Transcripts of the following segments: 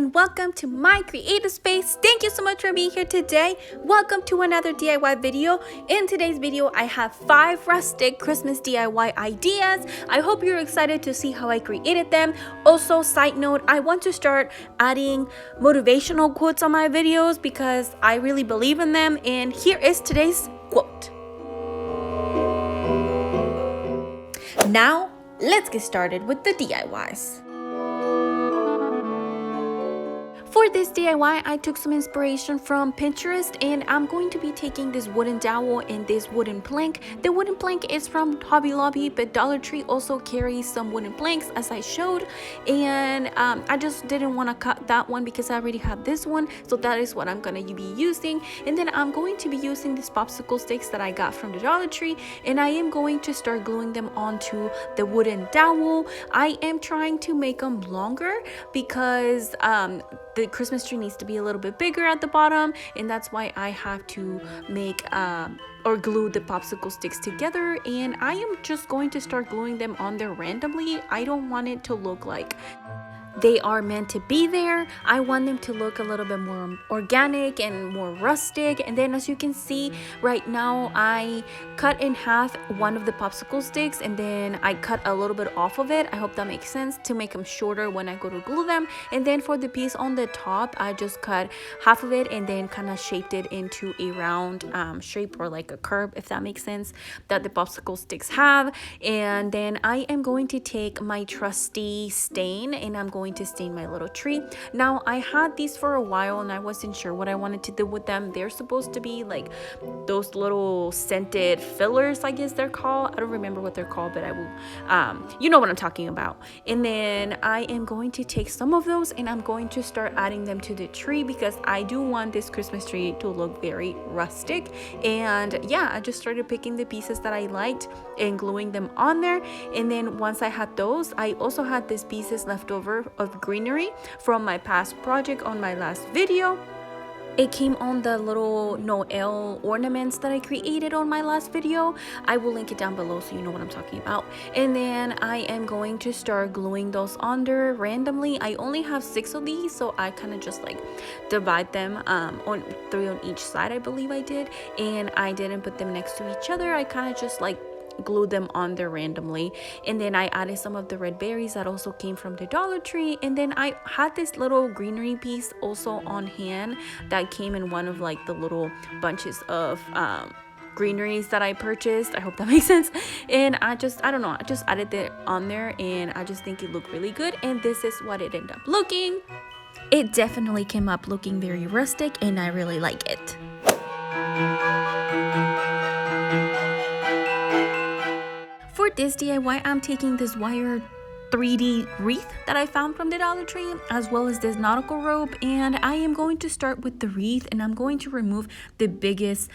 and welcome to my creative space. Thank you so much for being here today. Welcome to another DIY video. In today's video, I have 5 rustic Christmas DIY ideas. I hope you're excited to see how I created them. Also, side note, I want to start adding motivational quotes on my videos because I really believe in them. And here is today's quote. Now, let's get started with the DIYs. For this DIY, I took some inspiration from Pinterest, and I'm going to be taking this wooden dowel and this wooden plank. The wooden plank is from Hobby Lobby, but Dollar Tree also carries some wooden planks as I showed, and I just didn't want to cut that one because I already have this one, so that is what I'm going to be using. And then I'm going to be using these popsicle sticks that I got from the Dollar Tree, and I am going to start gluing them onto the wooden dowel. I am trying to make them longer because the Christmas tree needs to be a little bit bigger at the bottom, and that's why I have to make or glue the popsicle sticks together. And I am just going to start gluing them on there randomly. I don't want it to look like they are meant to be there. I want them to look a little bit more organic and more rustic. And then as you can see right now, I cut in half one of the popsicle sticks, and then I cut a little bit off of it. I hope that makes sense, to make them shorter when I go to glue them. And then for the piece on the top, I just cut half of it and then kind of shaped it into a round shape, or like a curve, if that makes sense, that the popsicle sticks have. And then I am going to take my trusty stain, and I'm going to stain my little tree. Now, I had these for a while and I wasn't sure what I wanted to do with them. They're supposed to be like those little scented fillers, I guess they're called. I don't remember what they're called, but I will you know what I'm talking about. And then I am going to take some of those and I'm going to start adding them to the tree because I do want this Christmas tree to look very rustic. And yeah, I just started picking the pieces that I liked and gluing them on there. And then once I had those, I also had these pieces left over of greenery from my past project on my last video. It came on the little Noel ornaments that I created on my last video. I will link it down below so you know what I'm talking about. And then I am going to start gluing those under randomly. I only have 6 of these, so I kind of just like divide them on 3 on each side, I believe I did. And I didn't put them next to each other. I kind of just like glue them on there randomly. And then I added some of the red berries that also came from the Dollar Tree. And then I had this little greenery piece also on hand that came in one of like the little bunches of greeneries that I purchased. I hope that makes sense. And I don't know, I just added it on there and I just think it looked really good, and this is what it ended up looking. It definitely came up looking very rustic and I really like it. For this DIY, I'm taking this wire 3D wreath that I found from the Dollar Tree, as well as this nautical rope, and I am going to start with the wreath, and I'm going to remove the biggest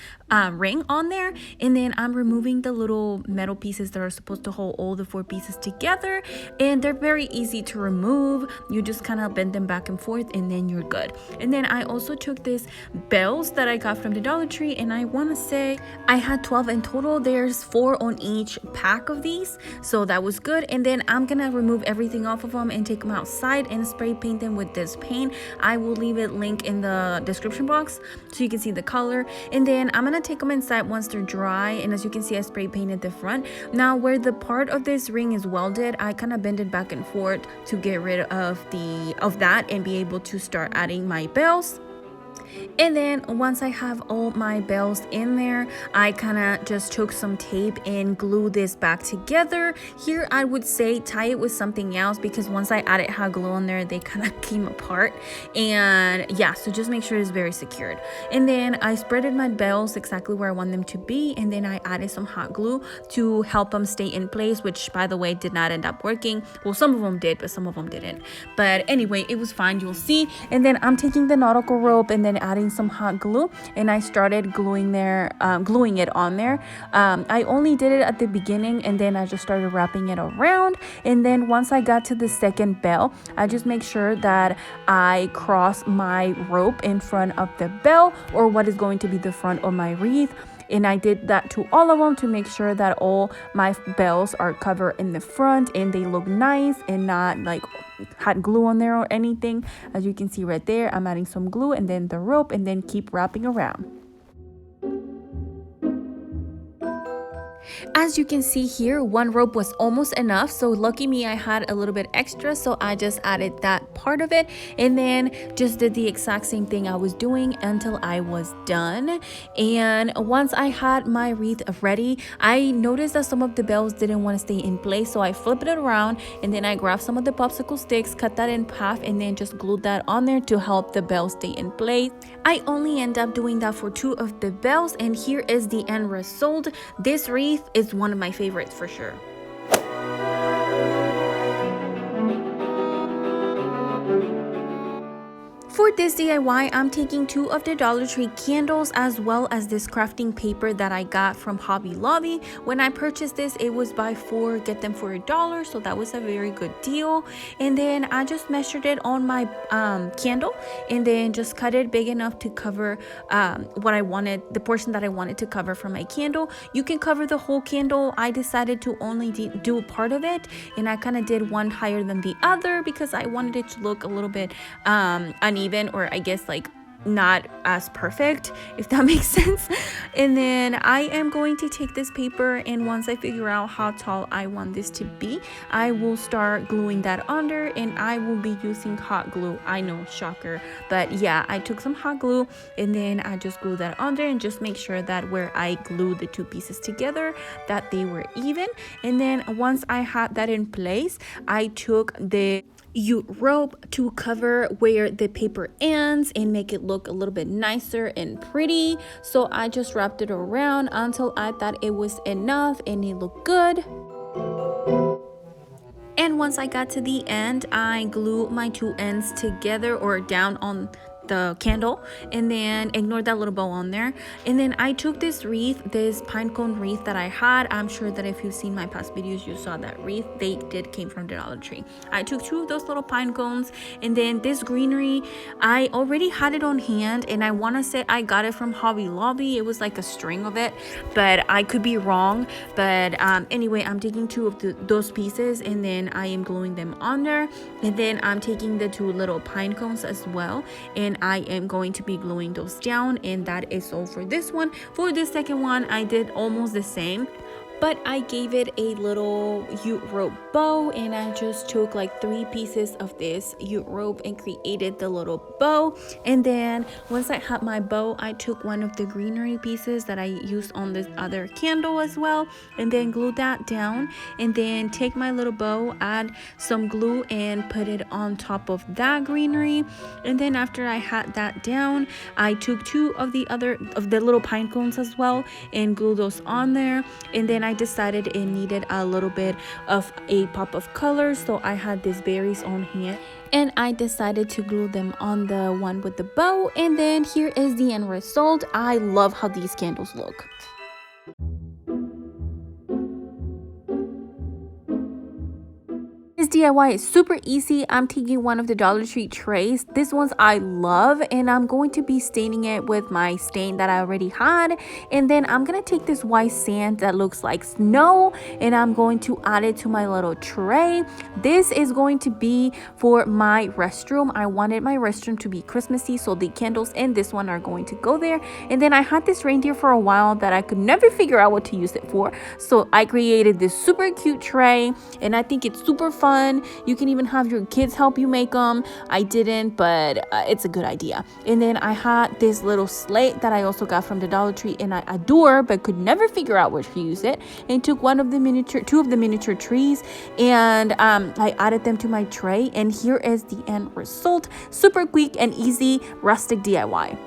ring on there, and then I'm removing the little metal pieces that are supposed to hold all the 4 pieces together, and they're very easy to remove. You just kind of bend them back and forth and then you're good. And then I also took these bells that I got from the Dollar Tree, and I want to say I had 12 in total. There's 4 on each pack of these, so that was good. And then I'm gonna remove everything off of them and take them outside and spray paint them with this paint. I will leave it link in the description box so you can see the color. And then I'm gonna take them inside once they're dry, and as you can see, I spray painted the front. Now where the part of this ring is welded, I kind of bend it back and forth to get rid of that and be able to start adding my bells. And then once I have all my bells in there, I kind of just took some tape and glue this back together. Here I would say tie it with something else because once I added hot glue on there, they kind of came apart. And yeah, so just make sure it's very secured. And then I spreaded my bells exactly where I want them to be, and then I added some hot glue to help them stay in place, which by the way did not end up working. Well, some of them did, but some of them didn't. But anyway, it was fine, you'll see. And then I'm taking the nautical rope and then adding some hot glue, and I started gluing it on there. I only did it at the beginning, and then I just started wrapping it around. And then once I got to the second bell, I just make sure that I cross my rope in front of the bell, or what is going to be the front of my wreath. and I did that to all of them to make sure that all my bells are covered in the front and they look nice and not like had glue on there or anything. As you can see right there, I'm adding some glue and then the rope, and then keep wrapping around. As you can see here, one rope was almost enough, so lucky me, I had a little bit extra, so I just added that part of it and then just did the exact same thing I was doing until I was done. And once I had my wreath ready, I noticed that some of the bells didn't want to stay in place, so I flipped it around and then I grabbed some of the popsicle sticks, cut that in half, and then just glued that on there to help the bells stay in place. I only end up doing that for 2 of the bells, and here is the end result. This wreath is one of my favorites for sure. For this DIY, I'm taking 2 of the Dollar Tree candles as well as this crafting paper that I got from Hobby Lobby. When I purchased this, it was buy 4, get them for $1, so that was a very good deal. And then I just measured it on my candle and then just cut it big enough to cover what I wanted, the portion that I wanted to cover from my candle. You can cover the whole candle. I decided to only do a part of it, and I kind of did one higher than the other because I wanted it to look a little bit uneven, or I guess like not as perfect, if that makes sense. And then I am going to take this paper, and once I figure out how tall I want this to be, I will start gluing that under, and I will be using hot glue. I know, shocker, but yeah, I took some hot glue and then I just glue that under and just make sure that where I glued the 2 pieces together that they were even. And then once I had that in place, I took the rope to cover where the paper ends and make it look a little bit nicer and pretty. So I just wrapped it around until I thought it was enough and it looked good. And once I got to the end, I glued my 2 ends together or down on the candle, and then ignore that little bow on there. And then I took this wreath, this pine cone wreath that I had. I'm sure that if you've seen my past videos, you saw that wreath. They came from the Dollar Tree. I took 2 of those little pine cones, and then this greenery, I already had it on hand, and I want to say I got it from Hobby Lobby. It was like a string of it, but I could be wrong. But anyway, I'm taking 2 of those pieces, and then I am gluing them on there. And then I'm taking the 2 little pine cones as well, and I am going to be gluing those down. And that is all for this one. For the second one, I did almost the same, but I gave it a little jute rope bow, and I just took like 3 pieces of this jute rope and created the little bow. And then once I had my bow, I took one of the greenery pieces that I used on this other candle as well, and then glued that down, and then take my little bow, add some glue, and put it on top of that greenery. And then after I had that down, I took 2 of the little pine cones as well and glued those on there. And then I decided it needed a little bit of a pop of color, so I had these berries on hand, and I decided to glue them on the one with the bow. And then here is the end result. I love how these candles look. This DIY is super easy. I'm taking one of the Dollar Tree trays. This one's I love, and I'm going to be staining it with my stain that I already had. And then I'm gonna take this white sand that looks like snow, and I'm going to add it to my little tray. This is going to be for my restroom. I wanted my restroom to be Christmassy, so the candles in this one are going to go there. And then I had this reindeer for a while that I could never figure out what to use it for, so I created this super cute tray, and I think it's super fun. You can even have your kids help you make them. I didn't, but it's a good idea. And then I had this little slate that I also got from the Dollar Tree, and I adore but could never figure out where to use it, and took 2 of the miniature trees, and I added them to my tray. And here is the end result. Super quick and easy rustic DIY.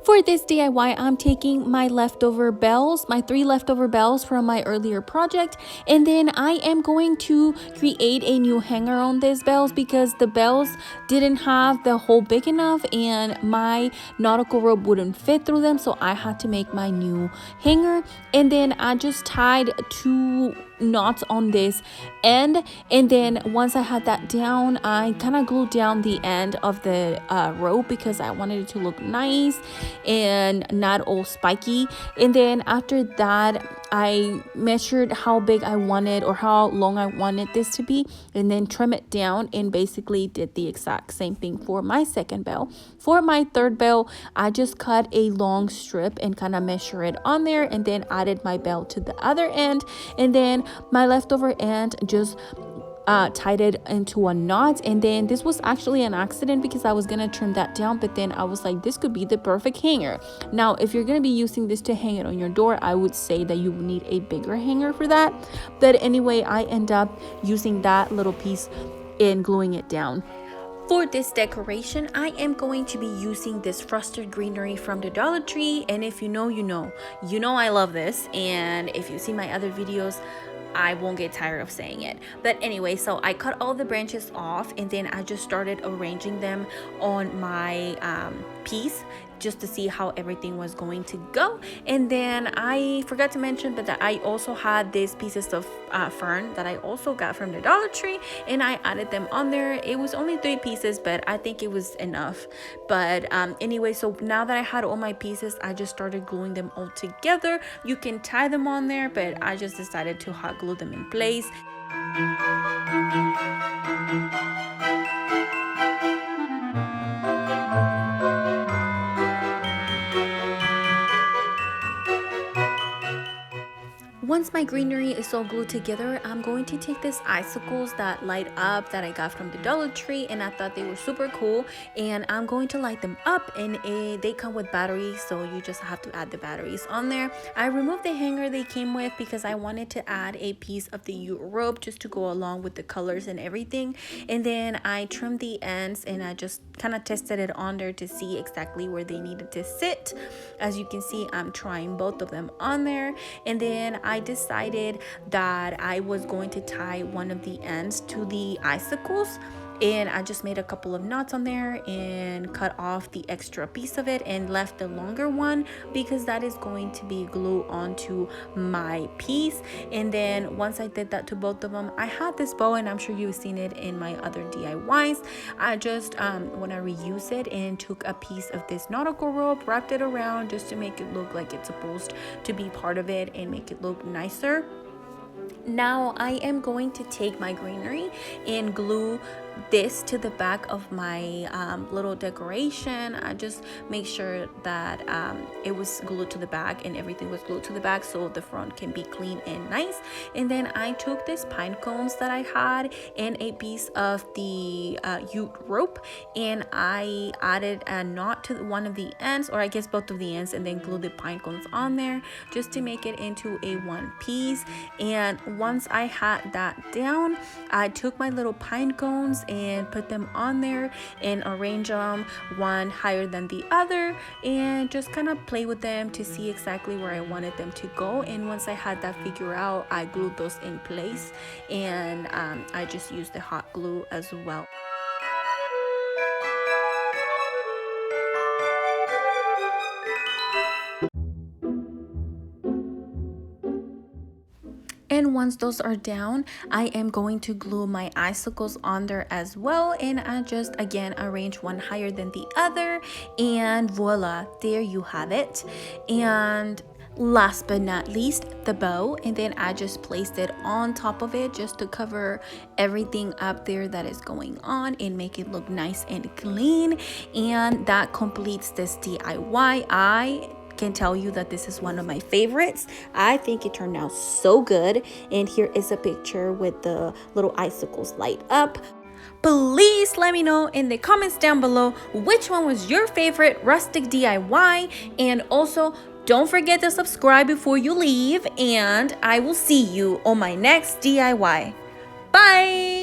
For this DIY, I'm taking my leftover bells, my 3 leftover bells from my earlier project, and then I am going to create a new hanger on these bells because the bells didn't have the hole big enough and my nautical rope wouldn't fit through them, so I had to make my new hanger. And then I just tied 2 knots on this end, and then once I had that down, I kind of glued down the end of the rope because I wanted it to look nice and not all spiky. And then after that, I measured how big I wanted or how long I wanted this to be, and then trim it down, and basically did the exact same thing for my second bell. For my third bell, I just cut a long strip and kind of measure it on there, and then added my bell to the other end, and then my leftover end just tied it into a knot. And then this was actually an accident because I was gonna trim that down, but then I was like, this could be the perfect hanger. Now if you're gonna be using this to hang it on your door, I would say that you need a bigger hanger for that, but anyway, I end up using that little piece and gluing it down. For this decoration, I am going to be using this frosted greenery from the Dollar Tree, and if you know, you know I love this, and if you see my other videos, I won't get tired of saying it. But anyway, so I cut all the branches off, and then I just started arranging them on my piece just to see how everything was going to go. And then I forgot to mention, but that I also had these pieces of fern that I also got from the Dollar Tree, and I added them on there. It was only 3 pieces, but I think it was enough. But anyway, so now that I had all my pieces, I just started gluing them all together. You can tie them on there, but I just decided to hot glue them in place. Once my greenery is all glued together, I'm going to take these icicles that light up that I got from the Dollar Tree, and I thought they were super cool, and I'm going to light them up, and they come with batteries, so you just have to add the batteries on there. I removed the hanger they came with because I wanted to add a piece of the jute rope just to go along with the colors and everything, and then I trimmed the ends, and I just kind of tested it on there to see exactly where they needed to sit. As you can see, I'm trying both of them on there, and then I decided that I was going to tie one of the ends to the icicles, and I just made a couple of knots on there and cut off the extra piece of it and left the longer one because that is going to be glued onto my piece. And then once I did that to both of them, I had this bow, and I'm sure you've seen it in my other DIYs. I just want to reuse it and took a piece of this nautical rope, wrapped it around just to make it look like it's supposed to be part of it and make it look nicer. Now I am going to take my greenery and glue this to the back of my little decoration. I just make sure that it was glued to the back and everything was glued to the back so the front can be clean and nice. And then I took this pine cones that I had and a piece of the jute rope, and I added a knot to one of the ends, or I guess both of the ends, and then glued the pine cones on there just to make it into a one piece. And once I had that down, I took my little pine cones and put them on there and arrange them one higher than the other, and just kind of play with them to see exactly where I wanted them to go. And once I had that figured out, I glued those in place, and I just used the hot glue as well. And once those are down, I am going to glue my icicles on there as well, and I just again arrange one higher than the other, and voila, there you have it. And last but not least, the bow, and then I just placed it on top of it just to cover everything up there that is going on and make it look nice and clean. And that completes this DIY. I can tell you that this is one of my favorites. I think it turned out so good, and here is a picture with the little icicles light up. Please let me know in the comments down below which one was your favorite rustic DIY, and also don't forget to subscribe before you leave, and I will see you on my next DIY. Bye!